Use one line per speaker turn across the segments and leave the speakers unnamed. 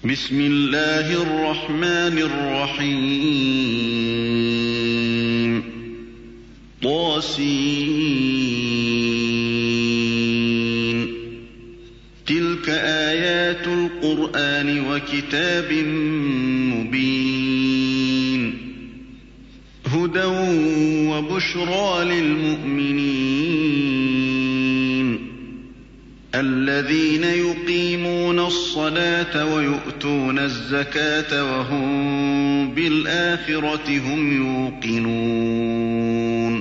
بسم الله الرحمن الرحيم طاسين تلك آيات القرآن وكتاب مبين هدى وبشرى للمؤمنين الذين يقيمون الصلاة ويؤتون الزكاة وهم بالآخرة هم يوقنون.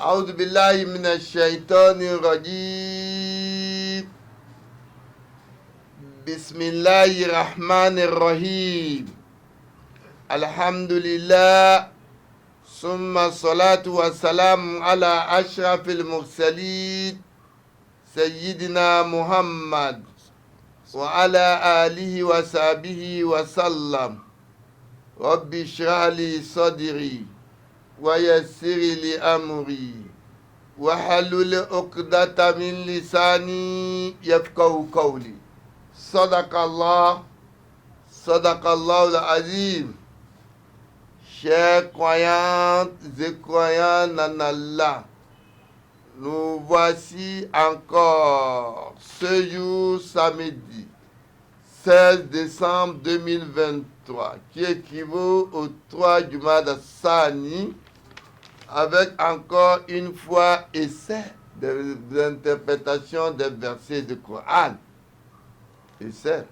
أعوذ بالله من الشيطان الرجيم. بسم الله الرحمن الرحيم. الحمد لله ثم الصلاة والسلام على أشرف المرسلين سيدنا محمد وعلى آله وصحبه وسلم. رب اشرح لي صدري ويسر لي أمري واحلل عقدة من لساني يفقهوا قولي. صدق الله العظيم. Chers croyantes et croyants en Allah, nous voici encore ce jour samedi 16 décembre 2023 qui équivaut au 3 Jumada Sani, avec encore une fois essai d'interprétation des versets du Coran. Essai.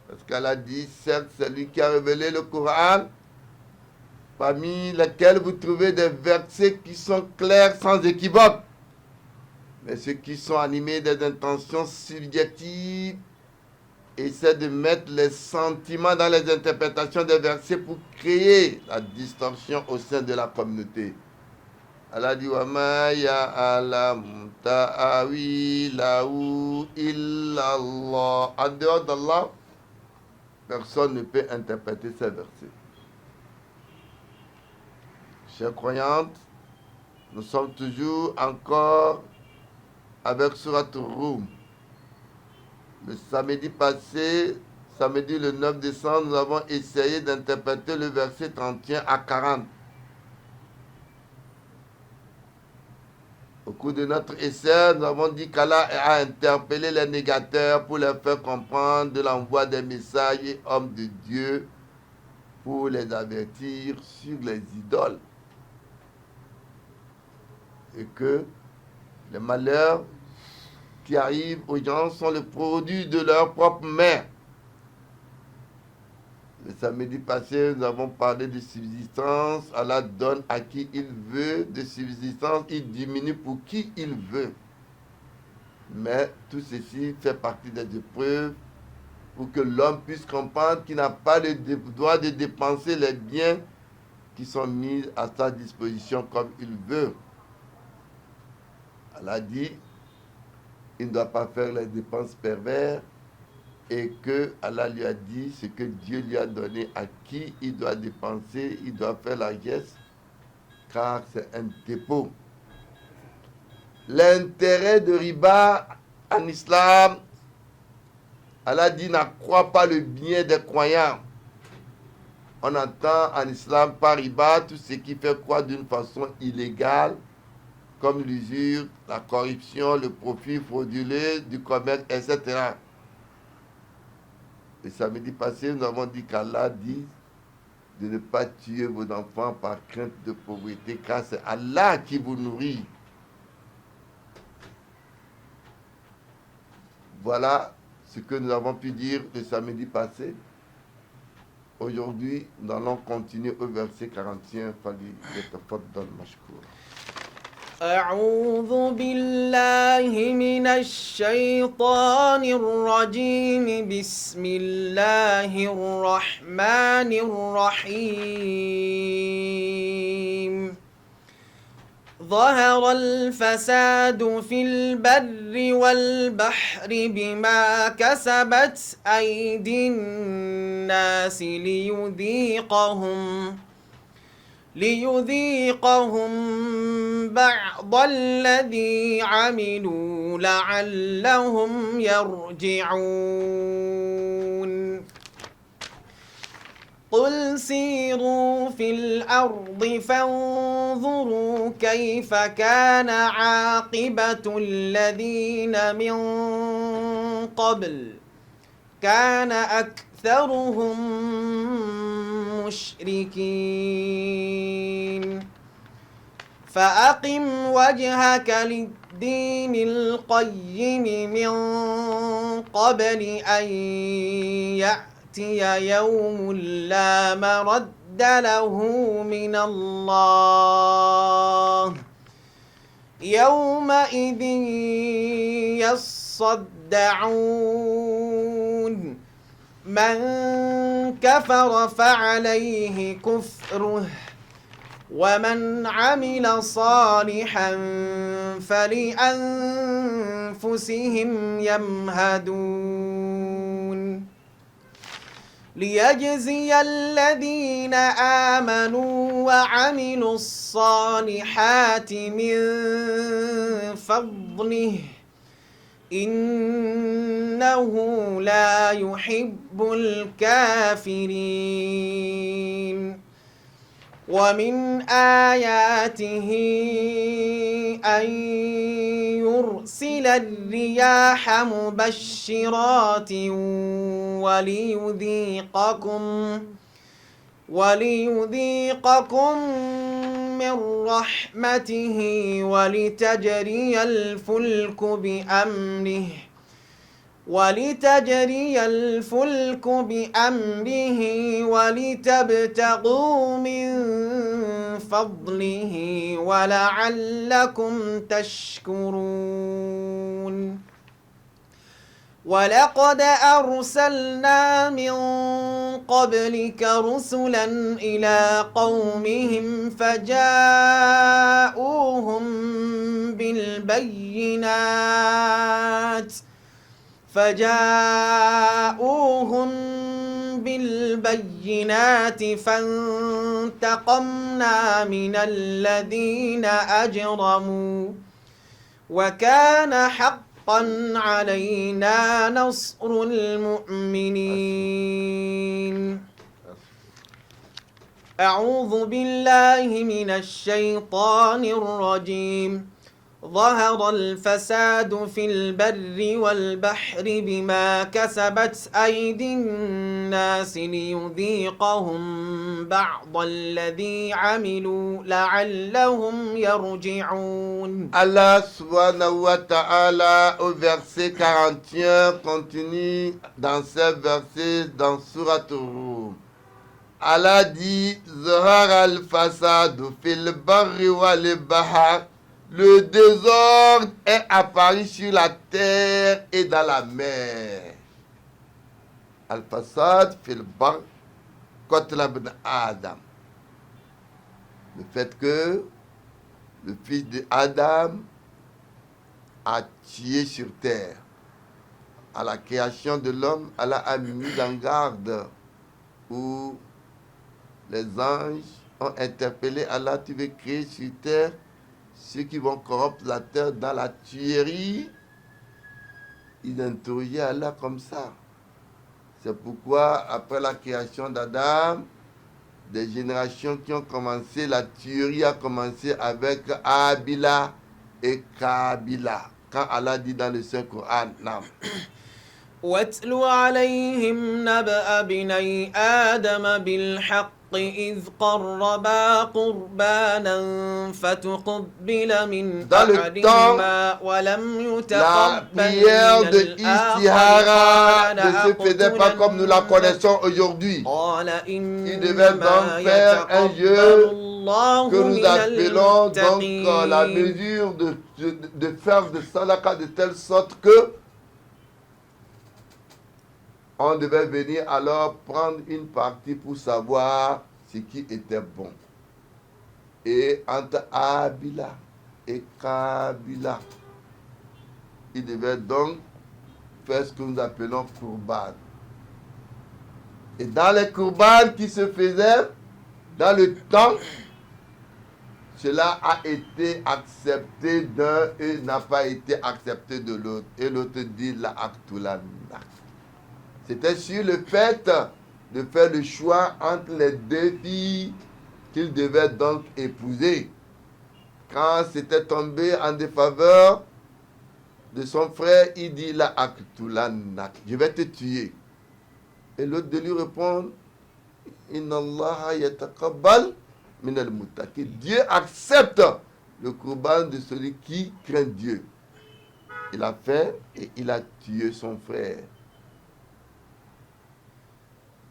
Parce qu'elle a dit, certes, c'est lui qui a révélé le Coran, parmi lesquels vous trouvez des versets qui sont clairs sans équivoque, mais ceux qui sont animés des intentions subjectives essaient de mettre les sentiments dans les interprétations des versets pour créer la distorsion au sein de la communauté. Allah dit wa ma ya'lamu ta'awilahu illallah. En dehors d'Allah, personne ne peut interpréter ces versets. Chers croyantes, nous sommes toujours encore avec Surat Rum. Le samedi passé, samedi le 9 décembre, nous avons essayé d'interpréter le verset 31 à 40. Au cours de notre essai, nous avons dit qu'Allah a interpellé les négateurs pour leur faire comprendre de l'envoi des messages et hommes de Dieu pour les avertir sur les idoles. Et que les malheurs qui arrivent aux gens sont le produit de leur propre main. Le samedi passé, nous avons parlé de subsistance. Allah donne à qui il veut de subsistance, il diminue pour qui il veut. Mais tout ceci fait partie des épreuves pour que l'homme puisse comprendre qu'il n'a pas le droit de dépenser les biens qui sont mis à sa disposition comme il veut. Allah dit, il ne doit pas faire les dépenses perverses et que Allah lui a dit ce que Dieu lui a donné à qui il doit dépenser, il doit faire la geste car c'est un dépôt. L'intérêt de riba en islam, Allah dit, n'accroît pas le bien des croyants. On entend en islam par riba tout ce qui fait croire d'une façon illégale, comme l'usure, la corruption, le profit frauduleux du commerce, etc. Le samedi passé, nous avons dit qu'Allah dit de ne pas tuer vos enfants par crainte de pauvreté, car c'est Allah qui vous nourrit. Voilà ce que nous avons pu dire le samedi passé. Aujourd'hui, nous allons continuer au verset 41.
أعوذ بالله من الشيطان الرجيم بسم الله الرحمن الرحيم ظهر الفساد في البر والبحر بما كسبت أيدي الناس ليذيقهم بعض الذي عملوا لعلهم يرجعون. قل سيروا في الأرض فانظروا كيف كان عاقبة الذين من قبل كان أكثرهم مشركين فأقم وجهك للدين القيم من قبل أن يأتي يوم لا مرد له من الله يومئذ يصدعون من كفر فعليه كفره ومن عمل صالحا فلأنفسهم يمهدون ليجزي الذين آمنوا وعملوا الصالحات من فضله إنه لا يحب الكافرين ومن آياته أن يرسل الرياح مبشرات وليذيقكم من رحمته ولتجري الفلك بأمره ولتبتغوا من فضله ولعلكم تشكرون ولقد أرسلنا من قبلك رسلا إلى قومهم فجاءوهم بالبينات فانتقمنا من الذين أجرموا وكان حقا علينا نصر المؤمنين أعوذ بالله من الشيطان الرجيم ظهر الفساد في البر والبحر بما كسبت أيدي الناس ليذيقهم بعض الذي عملوا لعلهم يرجعون.
Allah subhanahu wa ta'ala au verset 41 continue dans ce verset dans Surat Rum. Allah dit ظهر الفساد في البر والبحر. Le désordre est apparu sur la terre et dans la mer. Al-Fasad fil bar qatla ibn Adam. Le fait que le fils d'Adam a tué sur terre. À la création de l'homme, Allah a mis en garde où les anges ont interpellé Allah, tu veux créer sur terre ceux qui vont corrompre la terre dans la tuerie. Ils interrogeaient Allah comme ça. C'est pourquoi, après la création d'Adam, des générations qui ont commencé, la tuerie a commencé avec Abila et Kabila. Quand Allah dit dans le Saint-Coran, non.
واتل عليهم نبأ بني آدم بالحق إذ قربا قربانا فتقبل من أحدهما ولم يتقبل من الآخر
ne se faisait pas comme nous la connaissons aujourd'hui. Il devait donc faire un jeu que nous appelons donc la mesure de faire de Sadaka de telle sorte que on devait venir alors prendre une partie pour savoir ce qui était bon. Et entre Abila et Kabila, il devait donc faire ce que nous appelons Kourban. Et dans les Kourban qui se faisaient dans le temps, cela a été accepté d'un et n'a pas été accepté de l'autre. Et l'autre dit la Aktulana. C'était sur le fait de faire le choix entre les deux filles qu'il devait donc épouser. Quand c'était tombé en défaveur de son frère, il dit la aktulanak, je vais te tuer. Et l'autre de lui répondre, inna Allah yataqabbal min al-muttaqin. Dieu accepte le courban de celui qui craint Dieu. Il a fait et il a tué son frère.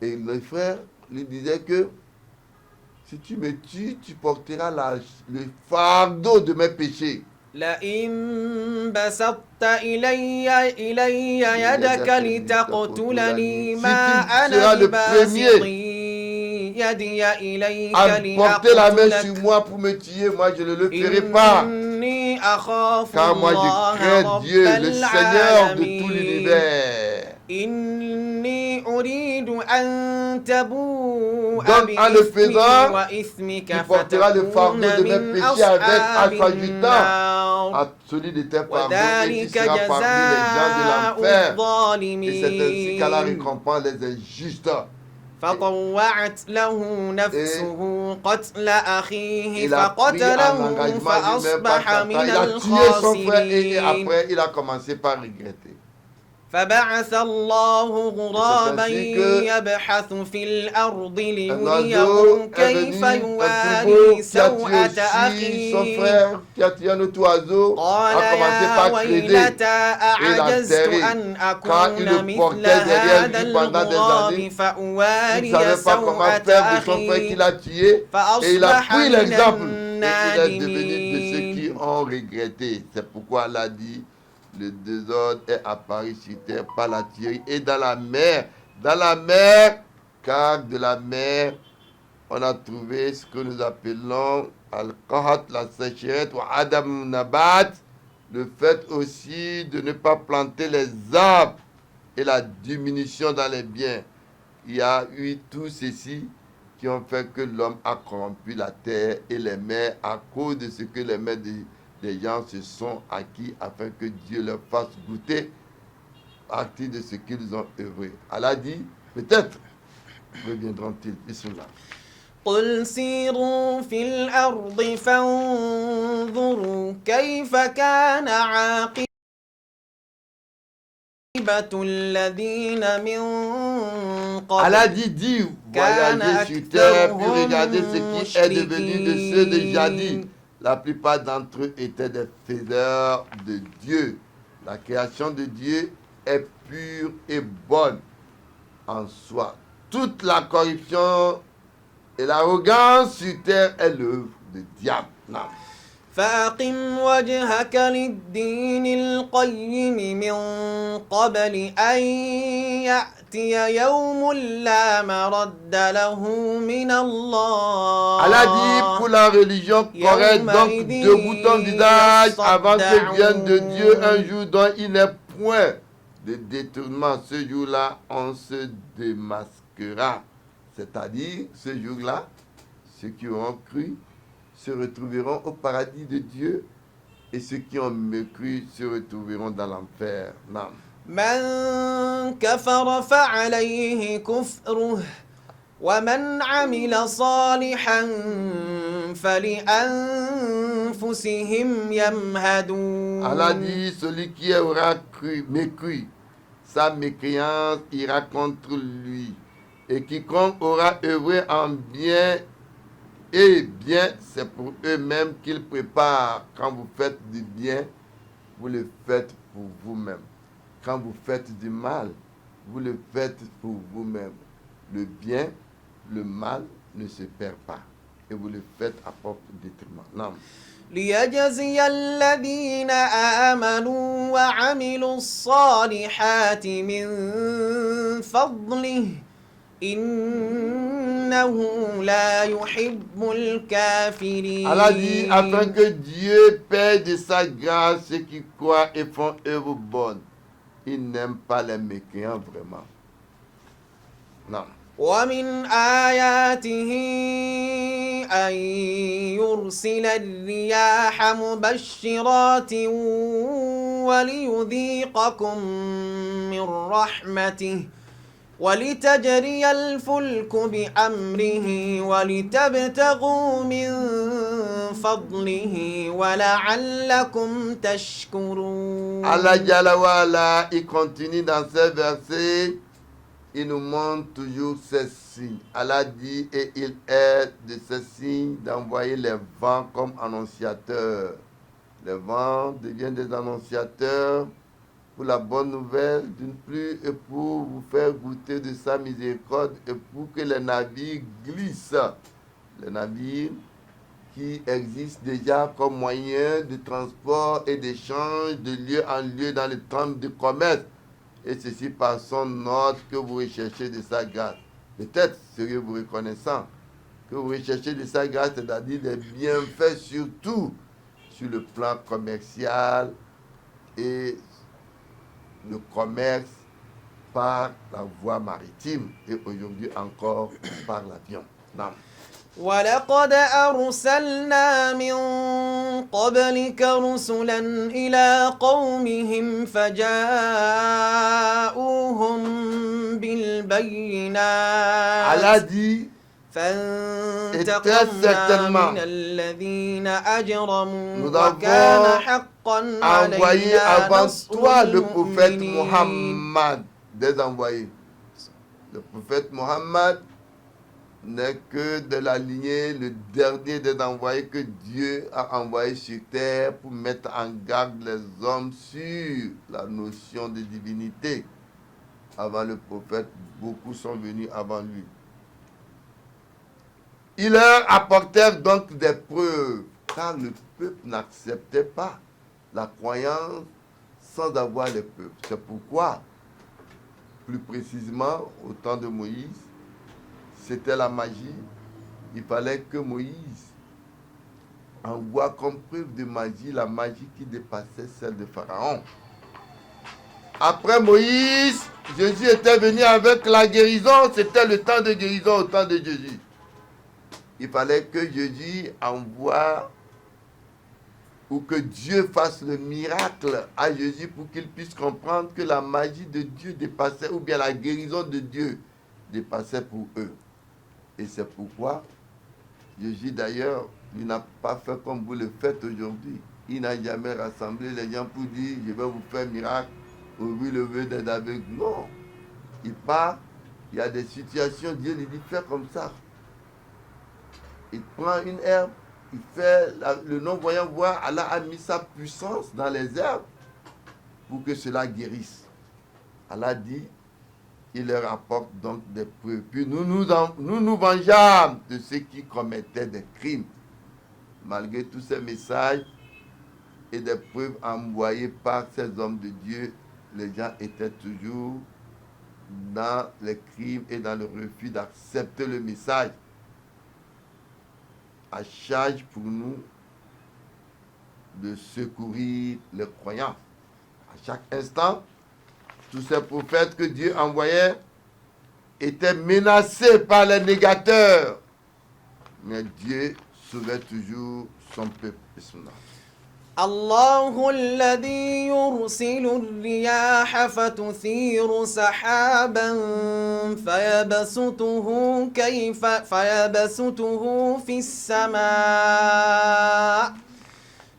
Et le frère lui disait que si tu me tues, tu porteras le fardeau de mes péchés.
لئن بسطت إلي يدك لتقتلني ما أنا بباسط يدي إليك
porter la main sur moi pour me tuer, moi je ne le ferai pas.
إني أخاف
Car moi je crains Dieu, le Seigneur de tout l'univers.
إني أريد أن تبوء
Donc en le
بإثمي
faisant,
وإثمك
tu porteras le fardeau de mes
من
péchés avec
أصحاب
en s'ajoutant
النار
à celui de tes fardeaux et tu
وذلك
seras parmi les gens de
جزاء
l'enfer. Et c'est ainsi qu'Allah
الظالمين
récompense les injustes.
فطوعت له نفسه قتل أخيه
Il a pris un
فقتله
engagement lui-même
فأصبح
par
من
il a tué son frère et
الخاسرين
après il a commencé par regretter.
فبعث الله غرابا
ainsi que
يبحث في الأرض
Un oiseau
ليريه
est
كيف
venu, un troupeau
يواري
qui a tué
سوءة
aussi son
أخيه
frère, qui a tué un autre oiseau,
قال
a commencé
يا
par crier.
ويلتى
Et la
أعجزت
terre,
أن
quand il
أكون
le portait
مثل
derrière
هذا
lui pendant des
الغراب
années, il ne
فأواري
savait pas comment
سوءة
faire de son frère
أخي
qu'il a tué. Et il a
فأصبح
pris
من
l'exemple. Et il est devenu de ceux qui
النادمين.
ont regretté. C'est pourquoi Allah dit, le désordre est apparu sur terre par la tuerie et dans la mer. Dans la mer, car de la mer, on a trouvé ce que nous appelons Al-Qahat, la sécheresse, ou Adam Nabat, le fait aussi de ne pas planter les arbres et la diminution dans les biens. Il y a eu tout ceci qui ont fait que l'homme a corrompu la terre et les mers à cause de ce que les mers des gens se sont acquis afin que Dieu leur fasse goûter à partir de ce qu'ils ont œuvré. Allah dit, peut-être reviendront-ils. Bismillah.
قل سيروا في الأرض فانظروا كيف كان عاقبة الذين من
Allah
قبل
dit, dis,
كان
voyagez sur terre, puis
أكثرهم
regardez ce qui est devenu de ceux de jadis.
مشركين
La plupart d'entre eux étaient des faiseurs de Dieu. La création de Dieu est pure et bonne en soi. Toute la corruption et l'arrogance sur terre est l'œuvre du diable. Non.
فأقم وجهك للدين القيم من قبل أن يأتي يوم لا مرد له من الله
Allah dit pour la religion correcte, donc debout ton visage avant que vienne de Dieu un jour dont il n'est point de détournement. Ce jour-là, on se démasquera. C'est-à-dire, ce jour-là, ceux qui auront cru se retrouveront au paradis de Dieu et ceux qui ont mécru se retrouveront dans l'enfer. Non.
من كفر فعليه كفره ومن عمل صالحا فلأنفسهم يمهدون
Allah dit, celui qui aura cru, mécru, sa mécréance ira contre lui. Et quiconque aura œuvré en bien, et bien, c'est pour eux-mêmes qu'ils préparent. Quand vous faites du bien, vous le faites pour vous-même. Quand vous faites du mal, vous le faites pour vous-même. Le bien, le mal ne se perd pas. Et vous le faites à propre détriment. Non.
ليجزي الذين آمنوا وعملوا الصالحات من فضله إنه لا يحب الكافرين.
Allah dit, afin que Dieu paie de sa grâce ceux qui croient et font œuvre bonne. Il n'aime pas les mécréants vraiment. Non.
ومن آياته أن يرسل الرياح مبشرات وليذيقكم من رحمته ولتجري الفلك بأمره ولتبتغوا من فضله ولعلكم تشكرون.
Allah Jalla wa Ala, il continue dans ces versets, il nous montre toujours ces signes. Allah dit, et il est de ces signes d'envoyer les vents comme annonciateurs. Les vents deviennent des annonciateurs pour la bonne nouvelle d'une pluie et pour vous faire goûter de sa miséricorde et pour que les navires glissent. Les navires qui existent déjà comme moyen de transport et d'échange de lieu en lieu dans les temps de commerce. Et ceci par son ordre que vous recherchez de sa grâce. Peut-être seriez-vous reconnaissant que vous recherchez de sa grâce, c'est-à-dire des bienfaits surtout sur le plan commercial et le commerce par la voie maritime et aujourd'hui encore par l'avion. Non.
ولقد أرسلنا من قبلك رسلا إلى قومهم فجاءوهم بالبينات
Allah dit,
فانتقمنا من الذين أجرموا
nous
وكان
avons
حقا
envoyé
علينا
avant
نصر
toi le prophète
المؤمنين.
Muhammad, des envoyés. Le prophète Muhammad n'est que de la lignée, le dernier des envoyés que Dieu a envoyé sur terre pour mettre en garde les hommes sur la notion de divinité. Avant le prophète, beaucoup sont venus avant lui. Ils leur apportèrent donc des preuves, car le peuple n'acceptait pas la croyance sans avoir les preuves. C'est pourquoi, plus précisément, au temps de Moïse, c'était la magie. Il fallait que Moïse envoie comme preuve de magie la magie qui dépassait celle de Pharaon. Après Moïse, Jésus était venu avec la guérison. C'était le temps de guérison au temps de Jésus. Il fallait que Jésus envoie ou que Dieu fasse le miracle à Jésus pour qu'il puisse comprendre que la magie de Dieu dépassait, ou bien la guérison de Dieu dépassait pour eux. Et c'est pourquoi Jésus d'ailleurs, il n'a pas fait comme vous le faites aujourd'hui. Il n'a jamais rassemblé les gens pour dire, je vais vous faire un miracle, ouvrir le vœu des aveugles. Non. Il part, il y a des situations, Dieu lui dit, fais comme ça. Il prend une herbe, il fait le non-voyant voir, Allah a mis sa puissance dans les herbes pour que cela guérisse. Allah dit, il leur apporte donc des preuves. Puis nous nous vengeâmes de ceux qui commettaient des crimes. Malgré tous ces messages et des preuves envoyées par ces hommes de Dieu, les gens étaient toujours dans les crimes et dans le refus d'accepter le message. À charge pour nous de secourir les croyants. À chaque instant, tous ces prophètes que Dieu envoyait étaient menacés par les négateurs. Mais Dieu sauvait toujours son peuple.
الله الذي يرسل الرياح فتثير سحابا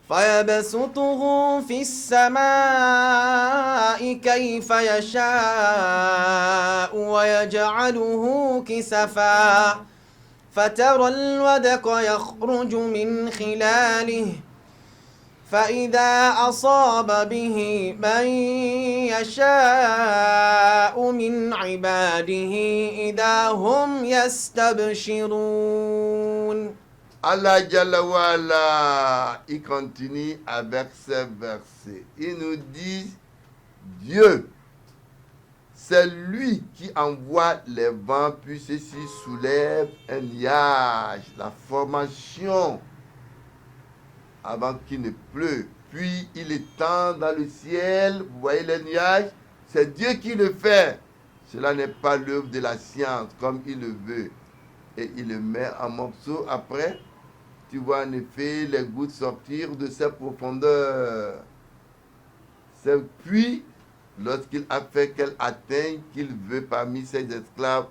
فيبسطه في السماء كيف يشاء ويجعله كسفا فترى الودق يخرج من خلاله فإذا أصاب به من يشاء من عباده إذا هم يستبشرون.
Allah Jalla wa Ala, il continue avec ces versets. Il nous dit, Dieu, c'est lui qui envoie les vents, puis ceci soulève un nuage, la formation avant qu'il ne pleuve. Puis il étend dans le ciel, vous voyez les nuages, c'est Dieu qui le fait. Cela n'est pas l'œuvre de la science comme il le veut. Et il le met en morceaux. Après, tu vois en effet les gouttes sortir de ses profondeurs. Puis lorsqu'il a fait quelle atteinte qu'il veut parmi ses esclaves,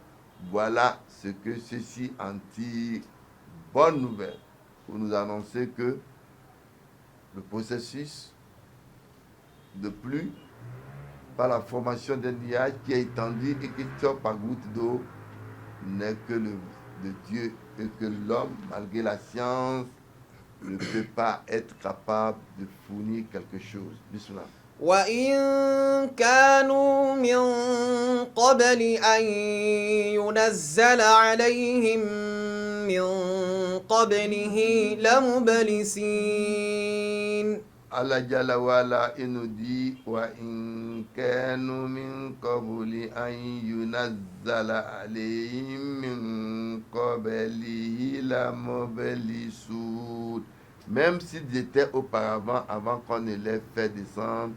voilà ce que ceci en tire. Bonne nouvelle pour nous annoncer que le processus de pluie par la formation d'un nuage qui est étendu et qui sort par goutte d'eau n'est que de Dieu et que l'homme, malgré la science, ne peut pas être capable de fournir quelque chose. Bismillah.
وإن كانوا من قبل أن ينزل عليهم من قبله لمبلسين.
Allah Jalla wa'ala, il nous dit wa in kanu min qabli an yunazzala alayhim min qablihi la mublisun. Même s'ils étaient auparavant, avant qu'on ne les fait descendre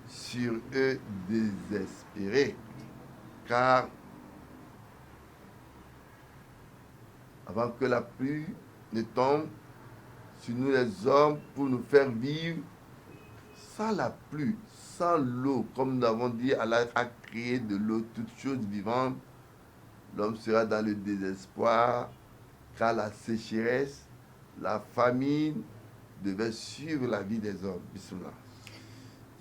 sur eux désespérés, car avant que la pluie ne tombe sur nous les hommes pour nous faire vivre, sans la pluie, sans l'eau, comme nous avons dit, Allah a créé de l'eau toutes choses vivantes, l'homme sera dans le désespoir, car la sécheresse, la famine devait suivre la vie des hommes. Bismillah.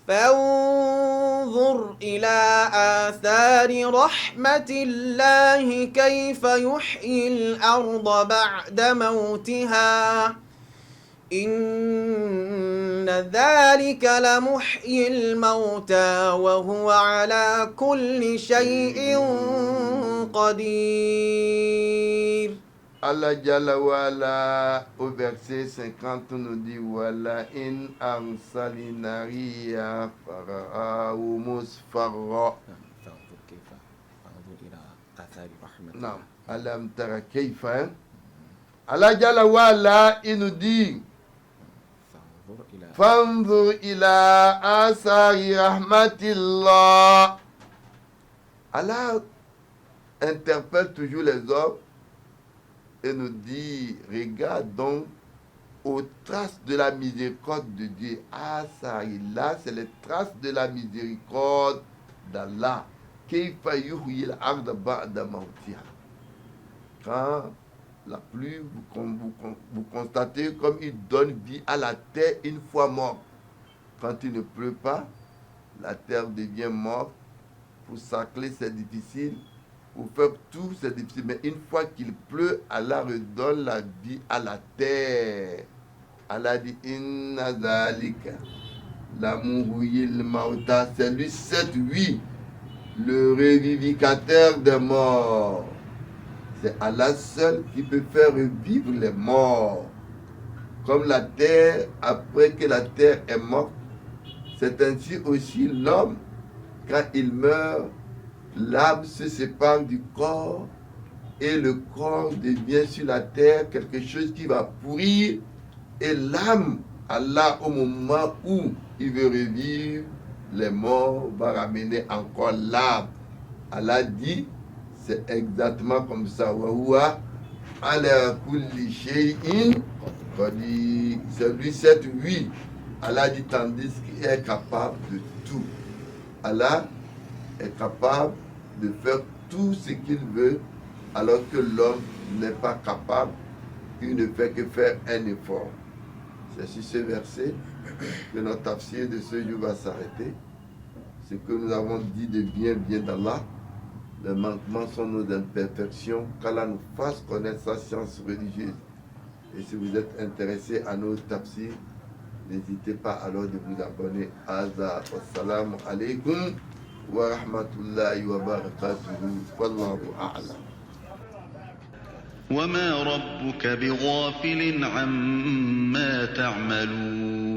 فانظر إلى آثار رحمة الله كيف يحيي الأرض بعد موتها إن ذلك لمحيي الموتى وهو على كل شيء قدير.
Allah Jalla wa'ala au verset 50 nous dit wala in arsalna riya fara'u musfarra. Non, alam tara kayfa. Allah Jalla wa'ala il nous dit fanzur ila asari rahmatillah. Allah interpelle toujours les hommes et nous dit, regarde donc aux traces de la miséricorde de Dieu. Ah, ça, là, c'est les traces de la miséricorde d'Allah. Quand la pluie, vous constatez comme il donne vie à la terre une fois morte. Quand il ne pleut pas, la terre devient morte. Pour sacler, c'est difficile. Pour faire tout, c'est difficile. Mais une fois qu'il pleut, Allah redonne la vie à la terre. Allah dit, Inna zalika, la muhyil mauta, c'est lui, 7-8, le revivificateur des morts. C'est Allah seul qui peut faire revivre les morts. Comme la terre, après que la terre est morte, c'est ainsi aussi l'homme, quand il meurt, l'âme se sépare du corps et le corps devient sur la terre quelque chose qui va pourrir. Et l'âme, Allah, au moment où il veut revivre les morts, va ramener encore l'âme. Allah dit, c'est exactement comme ça. Wahoua, ala kulli shay'in qadir. C'est lui, 7-8. Allah dit, tandis qu'il est capable de tout. Allah est capable de faire tout ce qu'il veut, alors que l'homme n'est pas capable, il ne fait que faire un effort. C'est sur ce verset que notre tafsir de ce jour va s'arrêter. Ce que nous avons dit de bien vient d'Allah. Les manquements sont nos imperfections, qu'Allah nous fasse connaître sa science religieuse. Et si vous êtes intéressé à nos tafsirs, n'hésitez pas alors de vous abonner. Azza, wassalamu alaikum wa rahmatullahi wa barakatuhu. Wallahu a'lam.
وما ربك بغافل عما تعملون